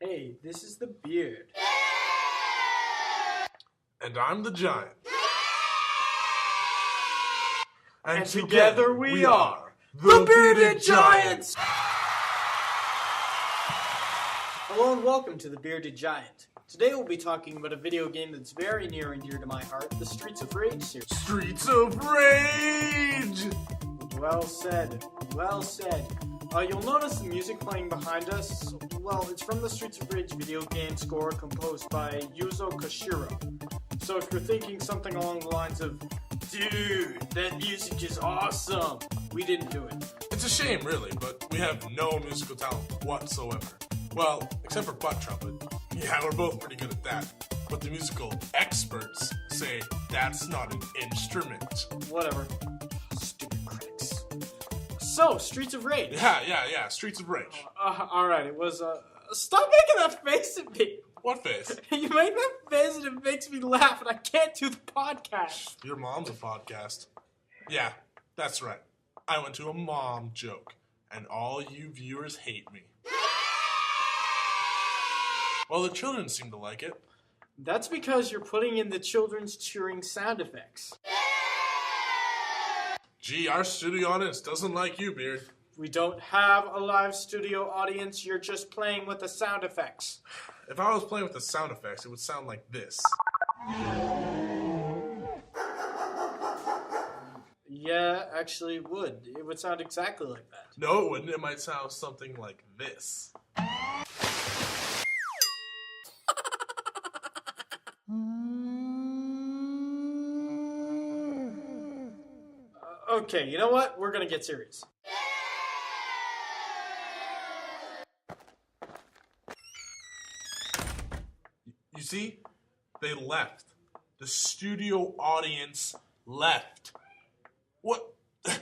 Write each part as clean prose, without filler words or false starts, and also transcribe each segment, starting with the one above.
Hey, this is the Beard. And I'm the Giant. And together we are the Bearded Giants! Hello and welcome to the Bearded Giant. Today we'll be talking about a video game that's very near and dear to my heart, the Streets of Rage series. Streets of Rage! Well said, well said. You'll notice the music playing behind us. Well, it's from the Streets of Rage video game score composed by Yuzo Koshiro. So if you're thinking something along the lines of, dude, that music is awesome, we didn't do it. It's a shame, really, but we have no musical talent whatsoever. Well, except for butt trumpet. Yeah, we're both pretty good at that. But the musical experts say that's not an instrument. Whatever. Stupid critics. So, Streets of Rage. Yeah, Streets of Rage. Alright, it was, stop making that face at me! What face? You make that face and it makes me laugh and I can't do the podcast. Your mom's a podcast. Yeah, that's right. I went to a mom joke, and all you viewers hate me. Well, the children seem to like it. That's because you're putting in the children's cheering sound effects. Gee, our studio audience doesn't like you, Beard. We don't have a live studio audience, you're just playing with the sound effects. If I was playing with the sound effects, it would sound like this. Yeah, actually it would. It would sound exactly like that. No, it wouldn't. It might sound something like this. Okay, you know what? We're gonna get serious. You see? They left. The studio audience left. What? They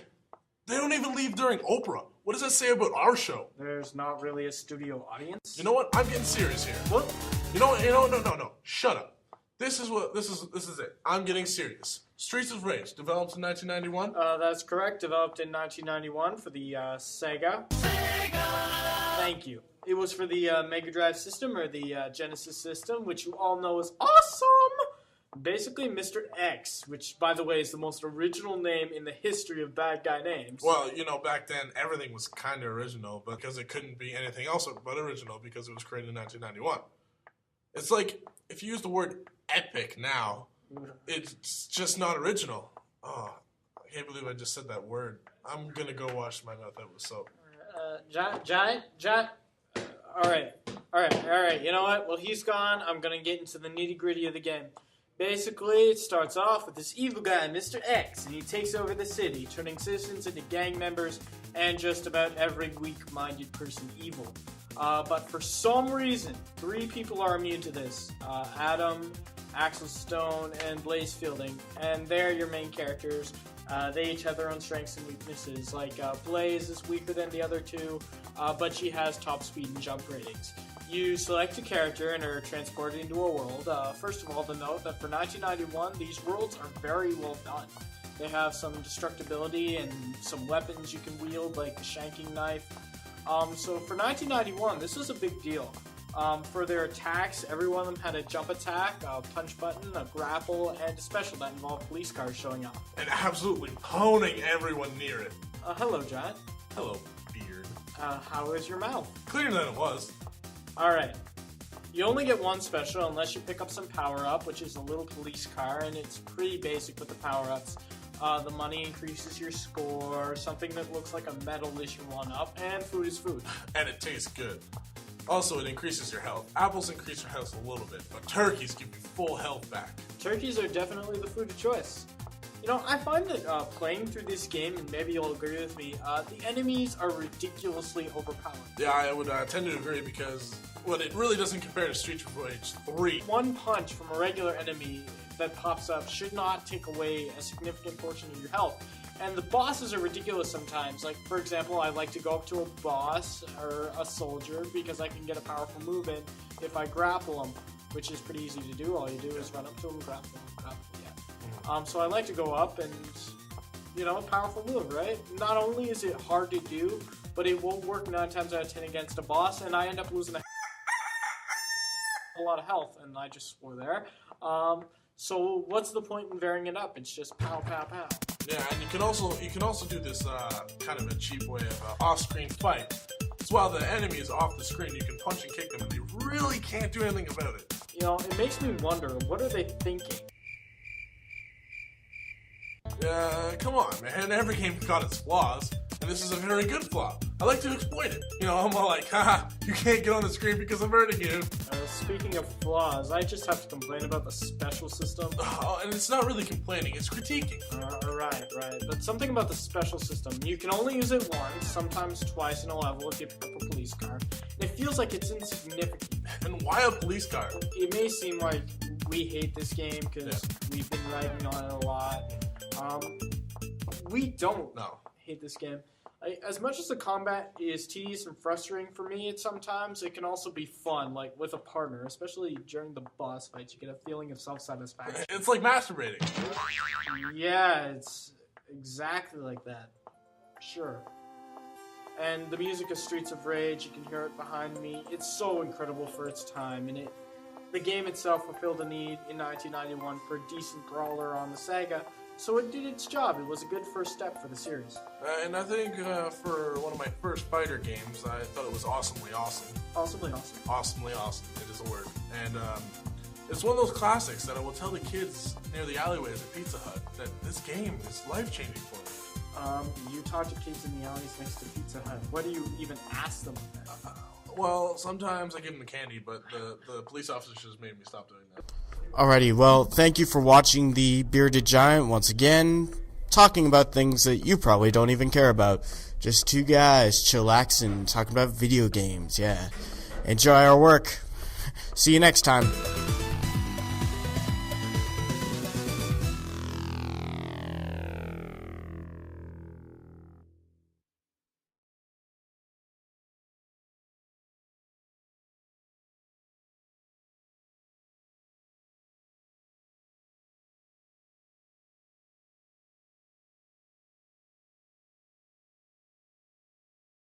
don't even leave during Oprah. What does that say about our show? There's not really a studio audience. You know what? I'm getting serious here. What? You know, no. Shut up. This is it. I'm getting serious. Streets of Rage, developed in 1991. That's correct. Developed in 1991 for the Sega. Thank you. It was for the Mega Drive system, or the Genesis system, which you all know is awesome! Basically, Mr. X, which, by the way, is the most original name in the history of bad guy names. Well, you know, back then, everything was kind of original, because it couldn't be anything else but original, because it was created in 1991. It's like, if you use the word epic now, it's just not original. Oh, I can't believe I just said that word. I'm gonna go wash my mouth out with soap. Giant? Alright, you know what? Well, he's gone. I'm gonna get into the nitty-gritty of the game. Basically, it starts off with this evil guy, Mr. X, and he takes over the city, turning citizens into gang members and just about every weak-minded person evil. But for some reason, 3 people are immune to this. Adam, Axel Stone, and Blaze Fielding. And they're your main characters. They each have their own strengths and weaknesses. Like, Blaze is weaker than the other 2, but she has top speed and jump ratings. You select a character and are transported into a world. First of all, to note that for 1991, these worlds are very well done. They have some destructibility and some weapons you can wield, like the shanking knife. So for 1991, this was a big deal. For their attacks, every one of them had a jump attack, a punch button, a grapple, and a special that involved police cars showing up. And absolutely poning everyone near it. Hello, Giant. Hello, Beard. How is your mouth? Cleaner than it was. Alright. You only get one special unless you pick up some power-up, which is a little police car, and it's pretty basic with the power-ups. The money increases your score, something that looks like a medal is your one-up, and food is food. And it tastes good. Also, it increases your health. Apples increase your health a little bit, but turkeys give you full health back. Turkeys are definitely the food of choice. You know, I find that playing through this game, and maybe you'll agree with me, the enemies are ridiculously overpowered. Yeah, I would tend to agree because, well, it really doesn't compare to Streets of Rage 3. One punch from a regular enemy that pops up should not take away a significant portion of your health. And the bosses are ridiculous sometimes. Like, for example, I like to go up to a boss or a soldier because I can get a powerful move in if I grapple them, which is pretty easy to do. All you do is run up to them, grapple them, yeah. So I like to go up and, you know, a powerful move, right? Not only is it hard to do, but it won't work 9 times out of 10 against a boss, and I end up losing a a lot of health, and I just swore there. So what's the point in varying it up? It's just pow, pow, pow. Yeah, and you can also do this kind of a cheap way of off-screen fight. It's while the enemy is off the screen, you can punch and kick them, and they really can't do anything about it. You know, it makes me wonder, what are they thinking? Come on, man. Every game's got its flaws, and this is a very good flaw. I like to exploit it. You know, I'm all like, haha, you can't get on the screen because I'm hurting you. Speaking of flaws, I just have to complain about the special system. Oh, and it's not really complaining, it's critiquing. Right. But something about the special system. You can only use it once, sometimes twice in a level if you pick up a police car. And it feels like it's insignificant. And why a police car? It may seem like we hate this game because we've been writing on it a lot. We don't hate this game. As much as the combat is tedious and frustrating for me sometimes, it can also be fun, like with a partner, especially during the boss fights. You get a feeling of self-satisfaction. It's like masturbating. Yeah, it's exactly like that. Sure. And the music of Streets of Rage, you can hear it behind me. It's so incredible for its time, and the game itself fulfilled a need in 1991 for a decent brawler on the Sega. So it did its job. It was a good first step for the series. And I think for one of my first fighter games, I thought it was awesomely awesome. Awesomely awesome. Awesomely awesome. It is a word. And it's one of those classics that I will tell the kids near the alleyways at Pizza Hut that this game is life-changing for me. You talk to kids in the alleys next to Pizza Hut. What do you even ask them? Well, sometimes I give them the candy, but the police officers made me stop doing that. Alrighty, well, thank you for watching the Bearded Giant once again, talking about things that you probably don't even care about. Just two guys chillaxing, talking about video games, yeah. Enjoy our work. See you next time.